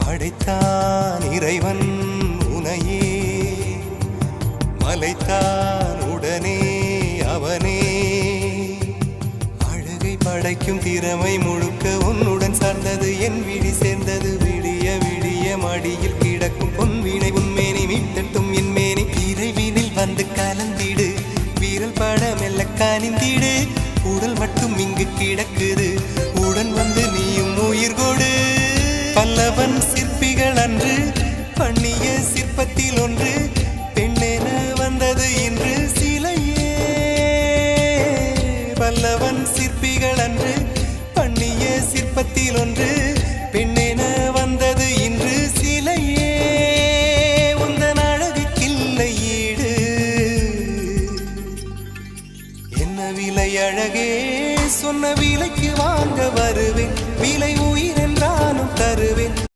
படைத்தான் இறைவன் உனையே, மலைத்தான் உடனே அவனே. அழகை படைக்கும் திறமை முழுக்க உன்னுடன் சார்ந்தது, என் விழி சேர்ந்தது. விடிய விடிய மடியில் கிடக்கும் பொன்வினை உன்மேனி மீட்டட்டும் என் மேனி. இறைவினில் வந்து கலந்திடு, வீரல் பட மெல்ல காணிந்திடு. உடல் மட்டும் இங்கு கிடக்குது, உடன் வந்து நீயும் உயிர் கொடு. பல்லவன் சிற்பிகள் அன்று பண்ணிய சிற்பத்தில் ஒன்று, பெண்ணென வந்தது இன்று சிலையே. பல்லவன் சிற்பிகள் அன்று பண்ணிய சிற்பத்தில் ஒன்று, பெண்ணென வந்தது இன்று சிலையே. உந்தன் அழகுக்கில்லை ஈடு, என்ன விலை அழகே, சொன்ன விலைக்கு வாங்க வருவேன்.